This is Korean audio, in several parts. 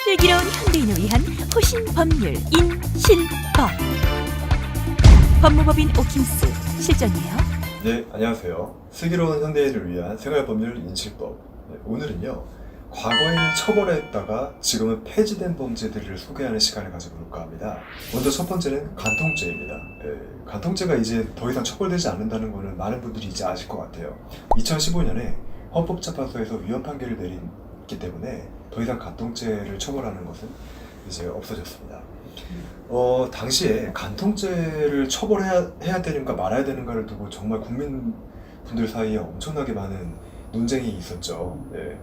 슬기로운 현대인을 위한 호신 법률 인실법. 법무법인 오킴스 실전이에요. 네, 안녕하세요. 슬기로운 현대인을 위한 생활법률 인실법. 네, 오늘은요, 과거에는 처벌했다가 지금은 폐지된 범죄들을 소개하는 시간을 가져볼까 합니다. 먼저 첫 번째는 간통죄입니다. 간통죄가 이제 더 이상 처벌되지 않는다는 것은 많은 분들이 이제 아실 것 같아요. 2015년에 헌법재판소에서 위헌 판결을 내렸기 때문에 더 이상 간통죄를 처벌하는 것은 이제 없어졌습니다. 당시에 간통죄를 처벌해야 되는가 말아야 되는가를 두고 정말 국민분들 사이에 엄청나게 많은 논쟁이 있었죠. 네.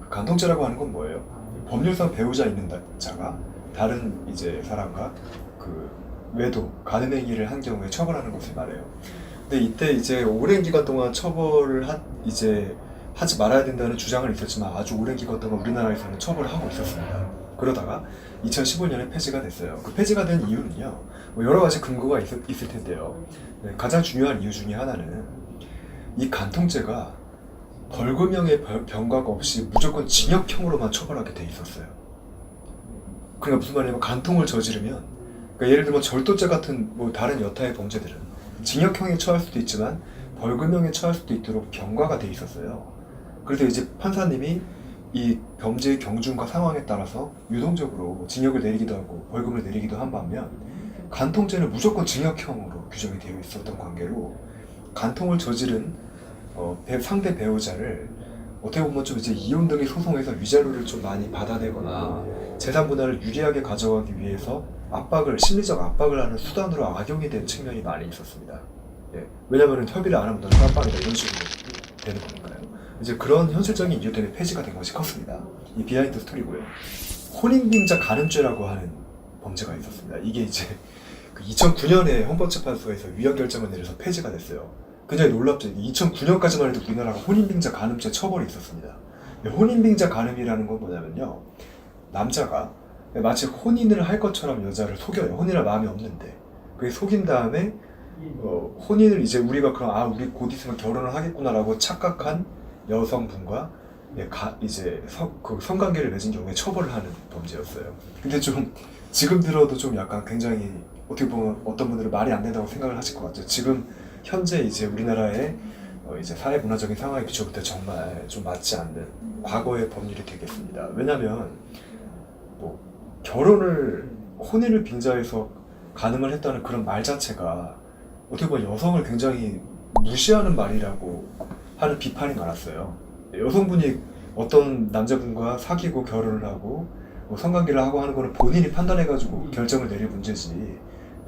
간통죄라고 하는 건 뭐예요? 법률상 배우자 있는 자가 다른 이제 사람과 그 외도, 간음행위를 한 경우에 처벌하는 것을 말해요. 근데 이때 이제 오랜 기간 동안 처벌을 이제 하지 말아야 된다는 주장은 있었지만 아주 오랜 기간 동안 우리나라에서는 처벌을 하고 있었습니다. 그러다가 2015년에 폐지가 됐어요. 그 폐지가 된 이유는요, 여러 가지 근거가 있을 텐데요. 네, 가장 중요한 이유 중에 하나는 이 간통죄가 벌금형의 병가가 없이 무조건 징역형으로만 처벌하게 돼 있었어요. 그러니까 무슨 말이냐면 간통을 저지르면, 그러니까 예를 들면 절도죄 같은 뭐 다른 여타의 범죄들은 징역형에 처할 수도 있지만 벌금형에 처할 수도 있도록 병가가 돼 있었어요. 그래서 이제 판사님이 이 범죄의 경중과 상황에 따라서 유동적으로 징역을 내리기도 하고 벌금을 내리기도 한 반면, 간통죄는 무조건 징역형으로 규정이 되어 있었던 관계로 간통을 저지른 상대 배우자를 어떻게 보면 좀 이제 이혼 등의 소송에서 위자료를 좀 많이 받아내거나 재산 분할을 유리하게 가져가기 위해서 심리적 압박을 하는 수단으로 악용이 된 측면이 많이 있었습니다. 예. 왜냐하면 협의를 안 하면 너는 깜빵이다 이런 식으로 되는 거니까요. 이제 그런 현실적인 이유 때문에 폐지가 된 것이 컸습니다. 이 비하인드 스토리고요. 혼인빙자 간음죄라고 하는 범죄가 있었습니다. 이게 이제 2009년에 헌법재판소에서 위헌 결정을 내려서 폐지가 됐어요. 굉장히 놀랍죠. 2009년까지만 해도 우리나라가 혼인빙자 간음죄 처벌이 있었습니다. 혼인빙자 간음이라는 건 뭐냐면요, 남자가 마치 혼인을 할 것처럼 여자를 속여요. 혼인할 마음이 없는데 그게 속인 다음에 혼인을 이제 우리가 우리 곧 있으면 결혼을 하겠구나라고 착각한 여성분과 이제 성관계를 맺은 경우에 처벌을 하는 범죄였어요. 근데 좀 지금 들어도 좀 약간 굉장히 어떻게 보면 어떤 분들은 말이 안 된다고 생각을 하실 것 같아요. 지금 현재 이제 우리나라의 이제 사회 문화적인 상황에 비춰볼 때 정말 좀 맞지 않는 과거의 법률이 되겠습니다. 왜냐하면 뭐 혼인을 빙자해서 간음을 했다는 그런 말 자체가 어떻게 보면 여성을 굉장히 무시하는 말이라고 하는 비판이 많았어요. 여성분이 어떤 남자분과 사귀고 결혼을 하고 성관계를 하고 하는 거는 본인이 판단해가지고 결정을 내릴 문제지,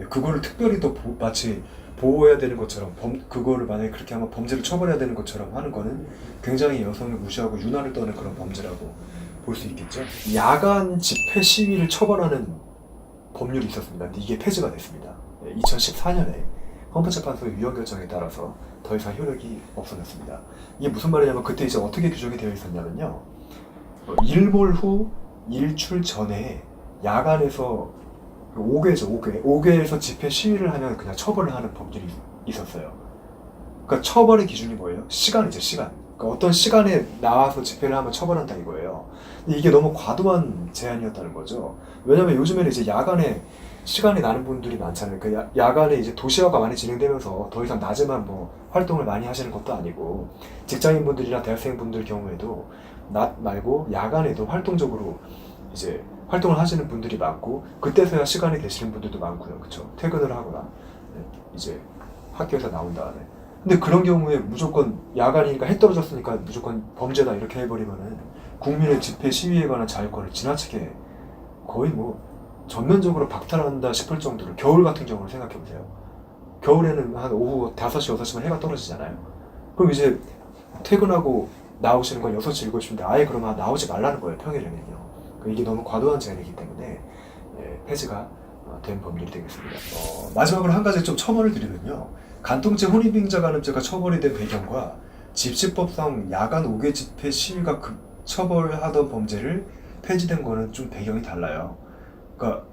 그거를 특별히 또 마치 보호해야 되는 것처럼 그거를 만약에 그렇게 하면 범죄를 처벌해야 되는 것처럼 하는 거는 굉장히 여성을 무시하고 유난을 떠는 그런 범죄라고 볼 수 있겠죠. 야간 집회 시위를 처벌하는 법률이 있었습니다. 근데 이게 폐지가 됐습니다. 2014년에 헌법재판소의 위헌 결정에 따라서 더 이상 효력이 없어졌습니다. 이게 무슨 말이냐면 그때 이제 어떻게 규정이 되어 있었냐면요, 일몰 후 일출 전에 야간에서 5개에서 집회 시위를 하면 그냥 처벌을 하는 법률이 있었어요. 그러니까 처벌의 기준이 뭐예요? 시간이죠, 시간. 그러니까 어떤 시간에 나와서 집회를 하면 처벌한다 이거예요. 근데 이게 너무 과도한 제한이었다는 거죠. 왜냐면 요즘에는 이제 야간에 시간이 나는 분들이 많잖아요. 그 야간에 이제 도시화가 많이 진행되면서 더 이상 낮에만 뭐 활동을 많이 하시는 것도 아니고, 직장인분들이나 대학생분들 경우에도 낮 말고 야간에도 활동적으로 이제 활동을 하시는 분들이 많고, 그때서야 시간이 되시는 분들도 많고요. 그쵸? 퇴근을 하거나 이제 학교에서 나온 다음에. 근데 그런 경우에 무조건 야간이니까 해 떨어졌으니까 무조건 범죄다 이렇게 해버리면은 국민의 집회 시위에 관한 자유권을 지나치게 거의 뭐 전면적으로 박탈한다 싶을 정도로, 겨울 같은 경우를 생각해보세요. 겨울에는 한 오후 5시, 6시면 해가 떨어지잖아요. 그럼 이제 퇴근하고 나오시는 건 6시, 7시인데 아예 그러면 나오지 말라는 거예요, 평일에는요. 이게 너무 과도한 제한이기 때문에 폐지가 된 법률이 되겠습니다. 마지막으로 한 가지 좀 첨언을 드리면요, 간통죄, 혼인빙자 간음죄가 처벌이 된 배경과 집시법상 야간 5개 집회 시위가 처벌하던 범죄를 폐지된 거는 좀 배경이 달라요. 그러니까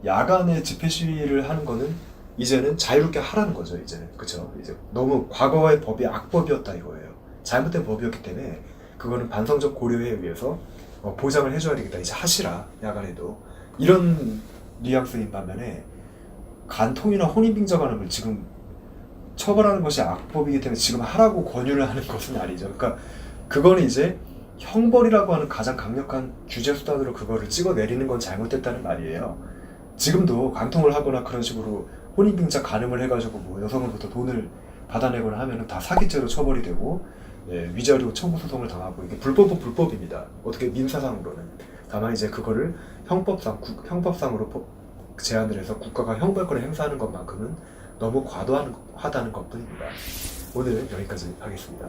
야간에 집회 시위를 하는 거는 이제는 자유롭게 하라는 거죠, 이제는. 그쵸? 이제 너무 과거의 법이 악법이었다 이거예요. 잘못된 법이었기 때문에 그거는 반성적 고려에 의해서 보장을 해줘야 되겠다. 이제 하시라, 야간에도. 이런 뉘앙스인 반면에 간통이나 혼인빙자간음을 걸 지금 처벌하는 것이 악법이기 때문에 지금 하라고 권유를 하는 것은 아니죠. 그러니까 그거는 이제 형벌이라고 하는 가장 강력한 규제 수단으로 그거를 찍어 내리는 건 잘못됐다는 말이에요. 지금도 간통을 하거나 그런 식으로 혼인빙자 간음을 해가지고 뭐 여성으로부터 돈을 받아내거나 하면은 다 사기죄로 처벌이 되고, 위자료 청구 소송을 당하고, 이게 불법은 불법입니다. 어떻게 민사상으로는. 다만 이제 그거를 형법상으로 제한을 해서 국가가 형벌권을 행사하는 것만큼은 너무 과도하다는 것뿐입니다. 오늘은 여기까지 하겠습니다.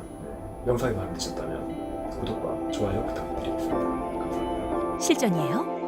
영상이 마음에 드셨다면 구독과 좋아요 부탁드리겠습니다. 감사합니다. 실전이에요.